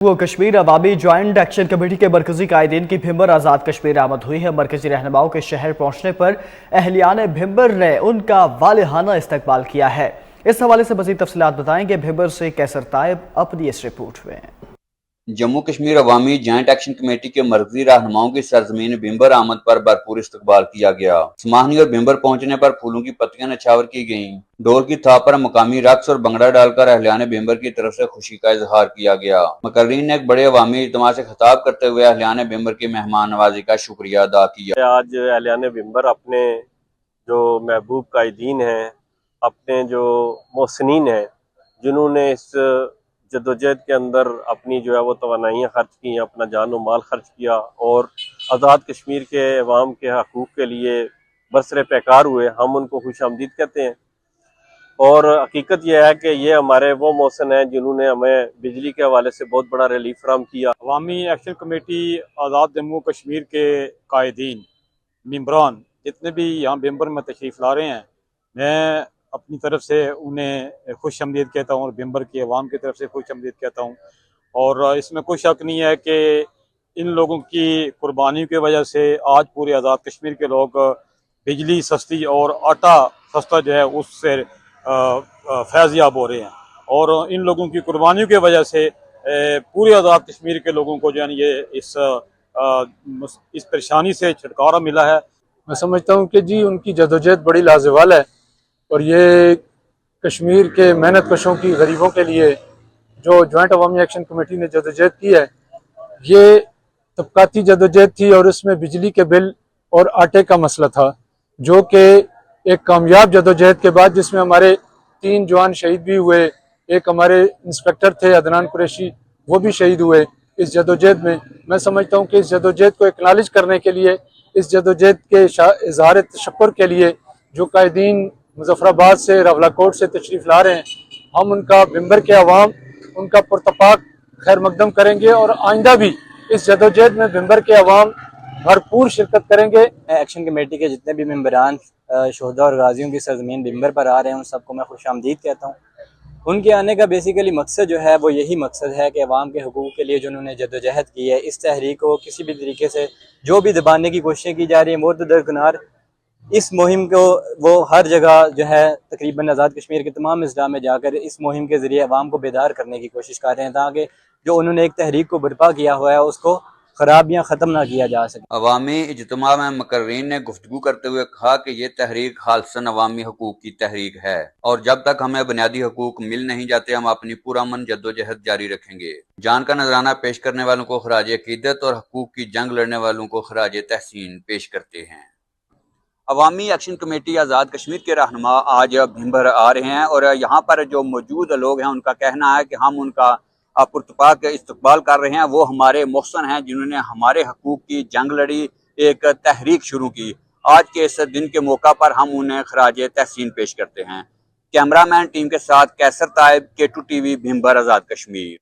वो कश्मीर अवामी joint action committee के मरकजी कायदीन की भिंबर आज़ाद कश्मीर आमद हुई है। मरकजी रहनुमाओं के शहर पहुंचने पर अहलियान भिंबर ने उनका वालिहाना इस्तकबाल किया है। इस हवाले से मज़ीद तफसीलात बताएंगे भिंबर से कैसर ताइब अपनी इस रिपोर्ट में। जम्मू कश्मीर अवामी जॉइंट एक्शन कमेटी के मरकजी रहनुमाओं की सरजमीन भिंबर आमद पर भरपूर इस्तकबाल किया गया। समाहनी और भिंबर पहुंचने पर फूलों की पत्तियां नछावर की गईं। ढोल की थाप पर मकामी रक्स और भंगड़ा डालकर अहलियान भिंबर की तरफ से खुशी का इजहार किया गया। मुकर्रीन ने एक बड़े अवामी इज्तिमा से खिताब करते हुए अहलियान भिंबर की मेहमान नवाजी का शुक्रिया अदा किया। आज अहलियान भिंबर अपने जो महबूब कायदीन हैं, अपने जो मोहसिनीन हैं, जिन्होंने इस जदोजहद के अंदर अपनी जो है वो तवानाइयाँ खर्च की, अपना जान और माल खर्च किया और आज़ाद कश्मीर के अवाम के हकूक़ के लिए बरसरे पैकार हुए, हम उनको खुश आमदीद कहते हैं। और हकीकत यह है कि ये हमारे वो मौसन हैं जिन्होंने हमें बिजली के हवाले से बहुत बड़ा रिलीफ फराहम किया। अवामी एक्शन कमेटी आज़ाद जम्मू कश्मीर के कायदीन मेंबरान जितने भी यहाँ भिंबर में तशरीफ़ ला रहे हैं, मैं अपनी तरफ से उन्हें खुश आमदीद कहता हूँ और भिंबर की अवाम की तरफ से खुश आमदीद कहता हूँ। और इसमें कोई शक नहीं है कि इन लोगों की कुर्बानी की वजह से आज पूरे आज़ाद कश्मीर के लोग बिजली सस्ती और आटा सस्ता जो है उससे फैज़याब हो रहे हैं। और इन लोगों की कुर्बानियों की वजह से पूरे आज़ाद कश्मीर के लोगों को जो है ये इस परेशानी से छुटकारा मिला है। मैं समझता हूँ कि जी उनकी जदोजहद बड़ी लाजवाल है और ये कश्मीर के मेहनत कशों की गरीबों के लिए जो जॉइंट अवामी एक्शन कमेटी ने जदोजहद की है, ये तबकाती जदोजहद थी और इसमें बिजली के बिल और आटे का मसला था, जो कि एक कामयाब जदोजहद के बाद जिसमें हमारे 3 जवान शहीद भी हुए, एक हमारे इंस्पेक्टर थे अदनान कुरैशी, वो भी शहीद हुए इस जदोजहद में। मैं समझता हूँ कि इस जदोजहद को एक्नॉलेज करने के लिए, इस जदोजहद के इज़हार तशक्कुर के लिए जो कायदीन मुजफ्फराबाद से रावलाकोट से तशरीफ़ ला रहे हैं, हम उनका भिंबर के अवाम उनका पुरतपाक खैर मकदम करेंगे और आइंदा भी इस जदोजहद में भिंबर के अवाम भरपूर शिरकत करेंगे। एक्शन कमेटी के जितने भी मेंबरान शोहदा और गाजियों की सरजमीन भिंबर पर आ रहे हैं, उन सबको मैं खुश आमदीद कहता हूँ। उनके आने का बेसिकली मकसद जो है वो यही मकसद है कि अवाम के हुकूक़ के लिए जो उन्होंने जदोजहद की है, इस तहरीक को किसी भी तरीके से जो भी दबाने की कोशिशें की जा रही हैं मुर्ददरकिनार, इस मुहिम को वो हर जगह जो है तकरीबन आज़ाद कश्मीर के तमाम अजला में जाकर इस मुहिम के ज़रिए अवाम को बेदार करने की कोशिश कर रहे हैं, ताकि जो उन्होंने एक तहरीक को बर्पा किया हुआ है उसको खराबियाँ ख़त्म ना किया जा सके। अवामी इज्तिमा में मुकर्रीन ने गुफ्तगू करते हुए कहा कि ये तहरीक खालसन अवामी हकूक़ की तहरीक है और जब तक हमें बुनियादी हकूक़ मिल नहीं जाते हम अपनी पुरअमन जद्दोजहद जारी रखेंगे। जान का नजराना पेश करने वालों को खराज अकीदत और हकूक़ की जंग लड़ने वालों को खराज तहसीन पेश करते हैं। अवामी एक्शन कमेटी आज़ाद कश्मीर के रहनुमा आज भिंबर आ रहे हैं और यहाँ पर जो मौजूद लोग हैं उनका कहना है कि हम उनका पुरतपाक इस्तकबाल कर रहे हैं। वो हमारे मोहसन हैं जिन्होंने हमारे हकूक़ की जंग लड़ी, एक तहरीक शुरू की। आज के इस दिन के मौका पर हम उन्हें खराज तहसीन पेश करते हैं। कैमरामैन टीम के साथ कैसर ताइब, K2 TV भिंबर आज़ाद कश्मीर।